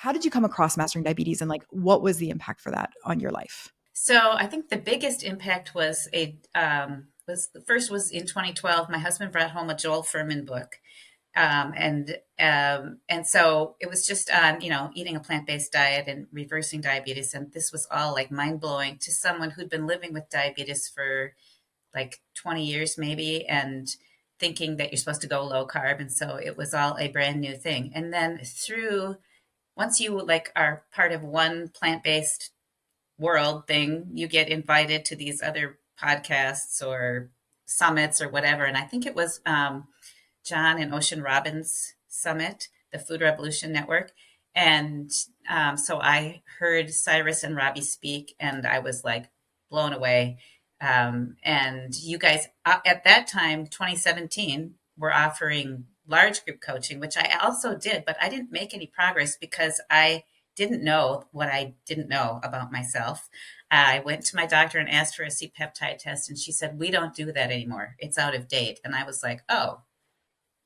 how did you come across Mastering Diabetes, and like what was the impact for that on your life? So I think the biggest impact was the first was in 2012. My husband brought home a Joel Furman book, and so it was just on eating a plant-based diet and reversing diabetes, and this was all like mind-blowing to someone who'd been living with diabetes for like 20 years maybe, and thinking that you're supposed to go low carb, and so it was all a brand new thing. And then through once you like are part of one plant-based world thing, you get invited to these other podcasts or summits or whatever. And I think it was John and Ocean Robbins Summit, the Food Revolution Network. And so I heard Cyrus and Robbie speak, and I was like blown away. And you guys, at that time, 2017, were offering large group coaching, which I also did, but I didn't make any progress because I didn't know what I didn't know about myself. I went to my doctor and asked for a C-peptide test, and she said, "We don't do that anymore. It's out of date." And I was like, "Oh,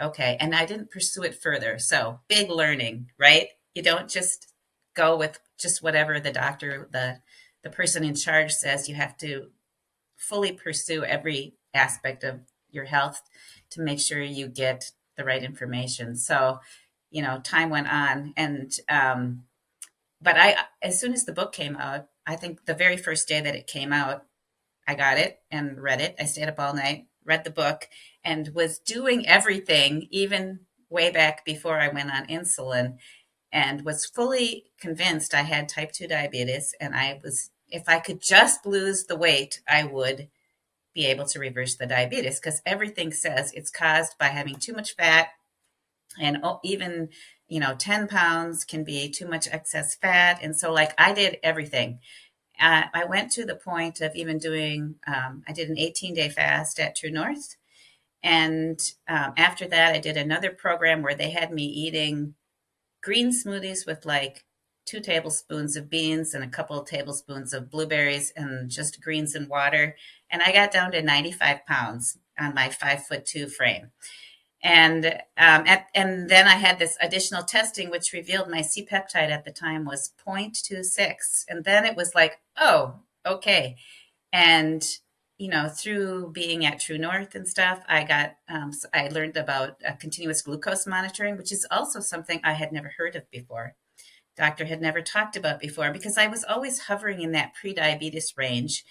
okay." And I didn't pursue it further. So big learning, right? You don't just go with just whatever the doctor, the person in charge says. You have to fully pursue every aspect of your health to make sure you get the right information. So, time went on, and but as soon as the book came out, I think the very first day that it came out, I got it and read it. I stayed up all night, read the book, and was doing everything, even way back before I went on insulin, and was fully convinced I had type 2 diabetes. And if I could just lose the weight, I would be able to reverse the diabetes, because everything says it's caused by having too much fat, and even 10 pounds can be too much excess fat. And so like I did everything. I went to the point of even doing I did an 18-day fast at True North, and after that I did another program where they had me eating green smoothies with like 2 tablespoons of beans and a couple of tablespoons of blueberries and just greens and water. And I got down to 95 pounds on my 5'2" frame. And then I had this additional testing, which revealed my C peptide at the time was 0.26. And then it was like, oh, okay. And through being at True North and stuff, I learned about continuous glucose monitoring, which is also something I had never heard of before. Doctor had never talked about before, because I was always hovering in that pre-diabetes range.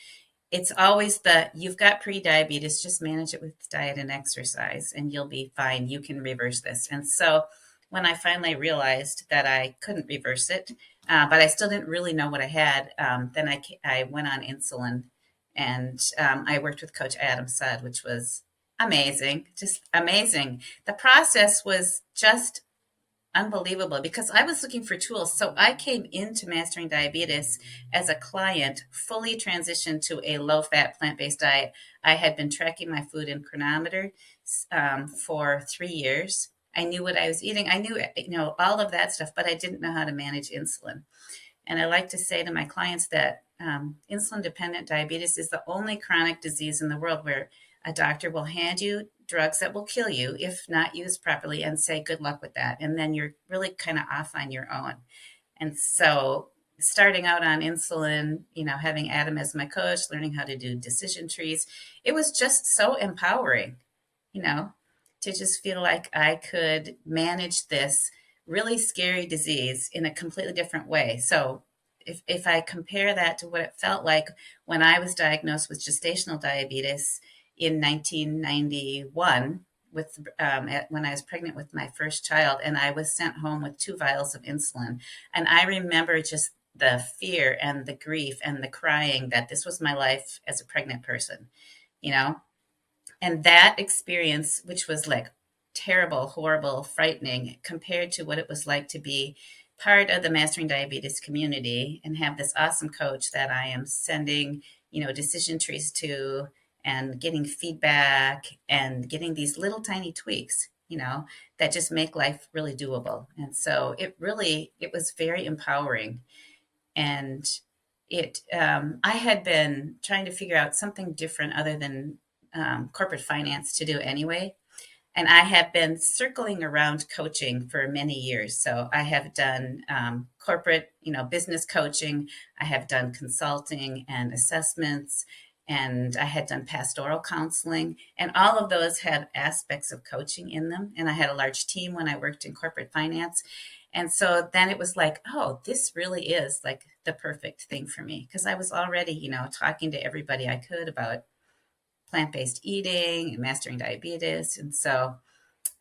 It's always you've got pre-diabetes, just manage it with diet and exercise and you'll be fine. You can reverse this. And so when I finally realized that I couldn't reverse it, but I still didn't really know what I had, then I went on insulin, and I worked with Coach Adam Sudd, which was amazing, just amazing. The process was just unbelievable because I was looking for tools. So I came into Mastering Diabetes as a client, fully transitioned to a low fat plant based diet. I had been tracking my food in Chronometer for 3 years. I knew what I was eating. I knew, all of that stuff, but I didn't know how to manage insulin. And I like to say to my clients that insulin dependent diabetes is the only chronic disease in the world where a doctor will hand you drugs that will kill you if not used properly and say, good luck with that. And then you're really kind of off on your own. And so starting out on insulin, having Adam as my coach, learning how to do decision trees, it was just so empowering, to just feel like I could manage this really scary disease in a completely different way. So if I compare that to what it felt like when I was diagnosed with gestational diabetes in 1991, when I was pregnant with my first child, and I was sent home with 2 vials of insulin. And I remember just the fear and the grief and the crying that this was my life as a pregnant person, you know? And that experience, which was like terrible, horrible, frightening, compared to what it was like to be part of the Mastering Diabetes community and have this awesome coach that I am sending, decision trees to, and getting feedback and getting these little tiny tweaks, that just make life really doable. And so it was very empowering. And I had been trying to figure out something different other than corporate finance to do anyway. And I have been circling around coaching for many years. So I have done corporate, business coaching. I have done consulting and assessments, and I had done pastoral counseling, and all of those had aspects of coaching in them. And I had a large team when I worked in corporate finance. And so then it was like, oh, this really is like the perfect thing for me, because I was already, talking to everybody I could about plant-based eating and mastering diabetes. And so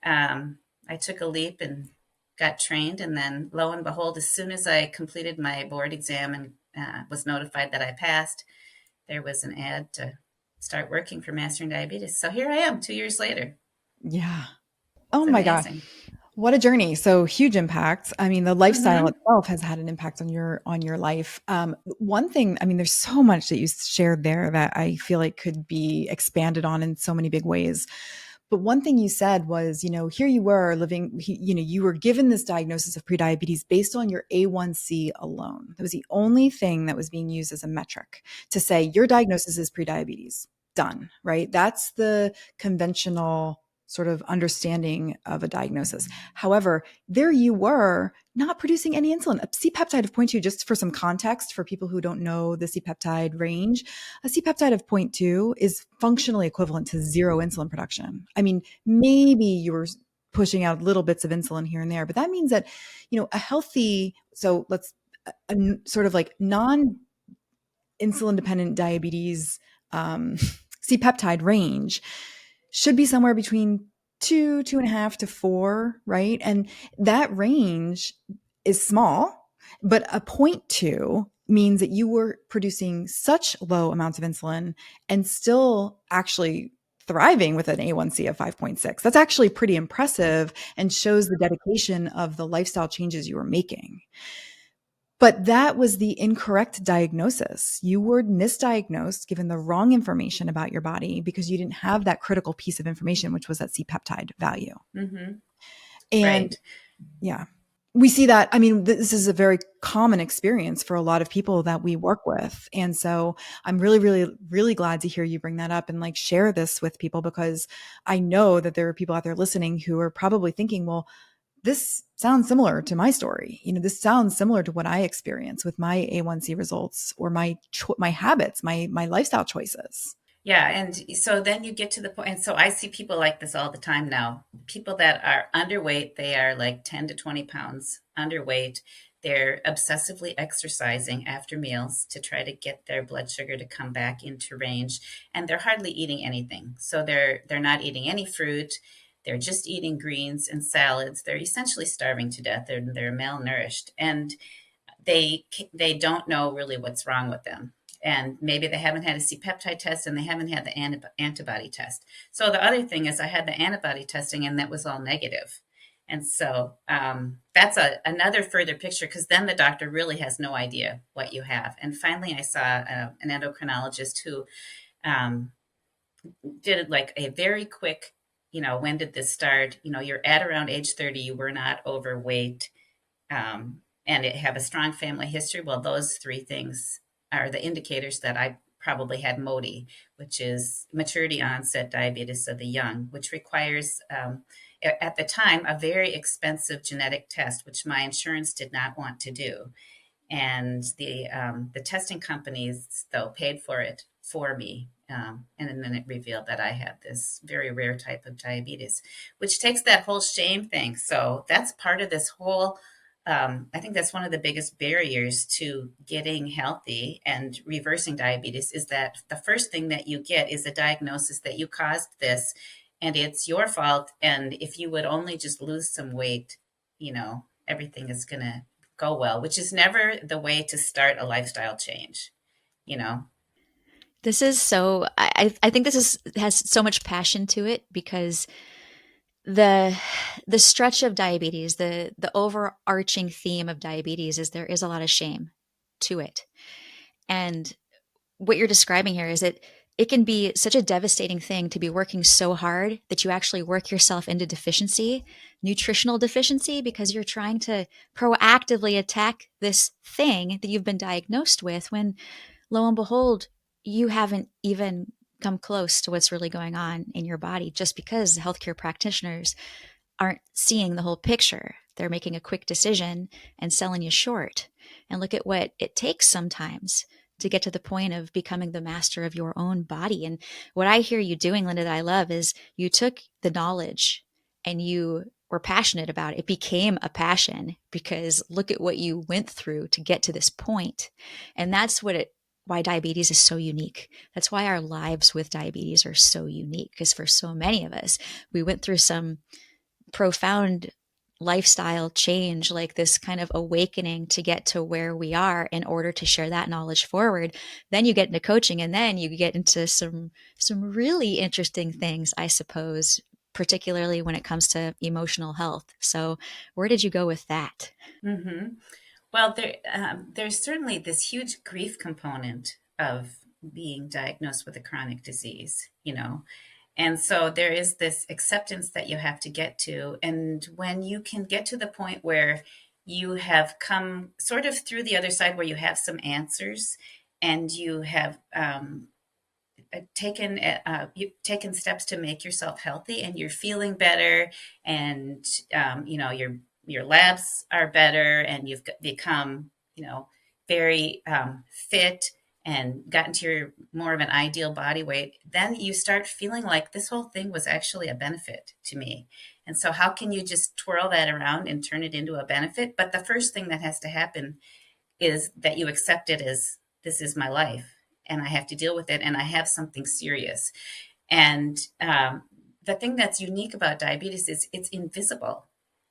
I took a leap and got trained. And then lo and behold, as soon as I completed my board exam and was notified that I passed, there was an ad to start working for mastering diabetes. So here I am 2 years later. Yeah. Oh It's my God. amazing. What a journey. So huge impacts. I mean, the lifestyle Mm-hmm. itself has had an impact on your life. One thing, I mean, there's so much that you shared there that I feel like could be expanded on in so many big ways. But one thing you said was, here you were living, you were given this diagnosis of prediabetes based on your A1C alone. That was the only thing that was being used as a metric to say your diagnosis is prediabetes. Done, right? That's the conventional sort of understanding of a diagnosis. However, there you were not producing any insulin. A C-peptide of zero point 0.2, just for some context for people who don't know the C-peptide range, a C-peptide of zero point 0.2 is functionally equivalent to zero insulin production. I mean, maybe you were pushing out little bits of insulin here and there, but that means that, a healthy, so let's, a sort of like non insulin dependent diabetes C-peptide range should be somewhere between 2.5 to 4, right? And that range is small, but a 0.2 means that you were producing such low amounts of insulin and still actually thriving with an A1C of 5.6. That's actually pretty impressive and shows the dedication of the lifestyle changes you were making. But that was the incorrect diagnosis. You were misdiagnosed, given the wrong information about your body because you didn't have that critical piece of information, which was that C-peptide value. Mm-hmm. And Right. yeah, we see that. I mean, this is a very common experience for a lot of people that we work with. And so I'm really, really, really glad to hear you bring that up and like share this with people, because I know that there are people out there listening who are probably thinking, well, this sounds similar to my story. This sounds similar to what I experience with my A1C results or my habits, my lifestyle choices. Yeah, and so then you get to the point, and so I see people like this all the time now. People that are underweight, they are like 10 to 20 pounds underweight. They're obsessively exercising after meals to try to get their blood sugar to come back into range, and they're hardly eating anything. So they're not eating any fruit. They're just eating greens and salads. They're essentially starving to death. They're malnourished, and they they don't know really what's wrong with them, and maybe they haven't had a C-peptide test and they haven't had the antibody test. So the other thing is I had the antibody testing and that was all negative. And so that's another further picture, because then the doctor really has no idea what you have. And finally, I saw an endocrinologist who um, did like a very quick, when did this start? You're at around age 30, you were not overweight, and it have a strong family history. Well, those three things are the indicators that I probably had MODY, which is maturity onset diabetes of the young, which requires, at the time, a very expensive genetic test, which my insurance did not want to do. And the testing companies, though, paid for it for me. And then it revealed that I had this very rare type of diabetes, which takes that whole shame thing. So that's part of this whole. I think that's one of the biggest barriers to getting healthy and reversing diabetes, is that the first thing that you get is a diagnosis that you caused this and it's your fault. And if you would only just lose some weight, everything is going to go well, which is never the way to start a lifestyle change, you know? This is so I think this is has so much passion to it because the the stretch of diabetes, the overarching theme of diabetes is there is a lot of shame to it. And what you're describing here is that it can be such a devastating thing to be working so hard that you actually work yourself into deficiency, nutritional deficiency, because you're trying to proactively attack this thing that you've been diagnosed with when lo and behold, you haven't even come close to what's really going on in your body, just because healthcare practitioners aren't seeing the whole picture. They're making a quick decision and selling you short. And look at what it takes sometimes to get to the point of becoming the master of your own body. And what I hear you doing, Linda, that I love is you took the knowledge and you were passionate about it. It became a passion because look at what you went through to get to this point. And that's why diabetes is so unique. That's why our lives with diabetes are so unique, because for so many of us, we went through some profound lifestyle change, like this kind of awakening to get to where we are in order to share that knowledge forward. Then you get into coaching, and then you get into some really interesting things, I suppose, particularly when it comes to emotional health. So where did you go with that? Mm-hmm. Well, there's certainly this huge grief component of being diagnosed with a chronic disease, and so there is this acceptance that you have to get to. And when you can get to the point where you have come sort of through the other side, where you have some answers and you have you've taken steps to make yourself healthy, and you're feeling better, and your labs are better, and you've become very fit and gotten to your more of an ideal body weight, then you start feeling like this whole thing was actually a benefit to me. And so how can you just twirl that around and turn it into a benefit? But the first thing that has to happen is that you accept it as, this is my life and I have to deal with it, and I have something serious. And the thing that's unique about diabetes is it's invisible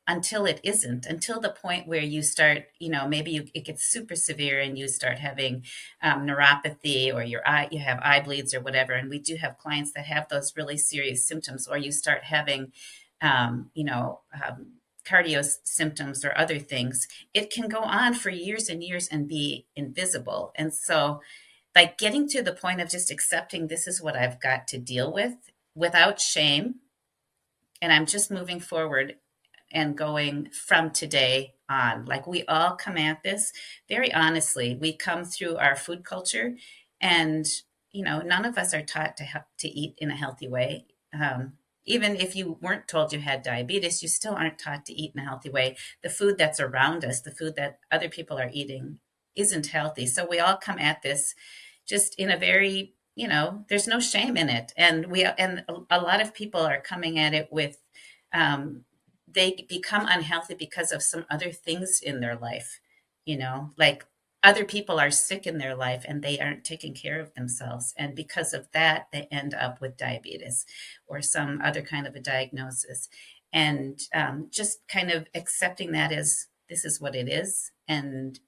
until it isn't, until the point where you start, maybe it gets super severe and you start having neuropathy, or you have eye bleeds or whatever. And we do have clients that have those really serious symptoms, or you start having, cardio symptoms or other things. It can go on for years and years and be invisible. And so, like, getting to the point of just accepting this is what I've got to deal with without shame, and I'm just moving forward and going from today on. Like, we all come at this very honestly. We come through our food culture, and none of us are taught to eat in a healthy way. Even if you weren't told you had diabetes, you still aren't taught to eat in a healthy way. The food that's around us, the food that other people are eating, isn't healthy. So we all come at this just in a very, there's no shame in it. And a lot of people are coming at it with, they become unhealthy because of some other things in their life, like other people are sick in their life and they aren't taking care of themselves. And because of that, they end up with diabetes or some other kind of a diagnosis. And just kind of accepting that as, this is what it is, and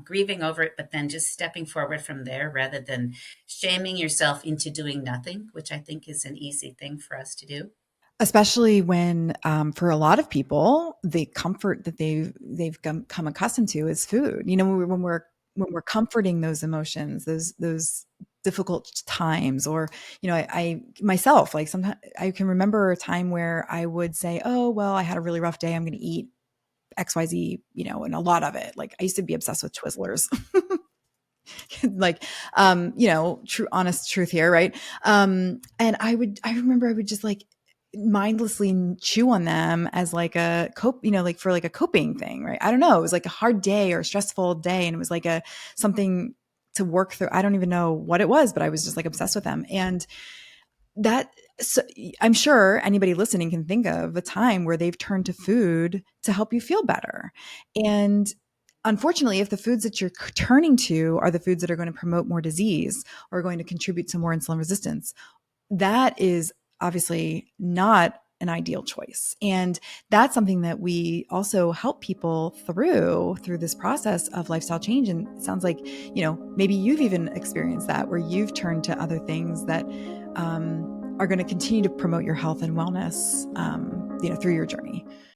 grieving over it, but then just stepping forward from there rather than shaming yourself into doing nothing, which I think is an easy thing for us to do. Especially when, for a lot of people, the comfort that they've come accustomed to is food. When we're comforting those emotions, those difficult times, or I myself, like, sometimes I can remember a time where I would say, oh well, I had a really rough day, I'm going to eat XYZ, and a lot of it. Like, I used to be obsessed with Twizzlers. Like, true, honest truth here, right? And I remember I would just, like, mindlessly chew on them as like a like for like a coping thing, right? I don't know. It was like a hard day or a stressful day, and it was like something to work through. I don't even know what it was, but I was just like obsessed with them. And that, so I'm sure anybody listening can think of a time where they've turned to food to help you feel better. And unfortunately, if the foods that you're turning to are the foods that are going to promote more disease or are going to contribute to more insulin resistance, that is obviously not an ideal choice. And that's something that we also help people through this process of lifestyle change. And it sounds like, maybe you've even experienced that, where you've turned to other things that are going to continue to promote your health and wellness, through your journey.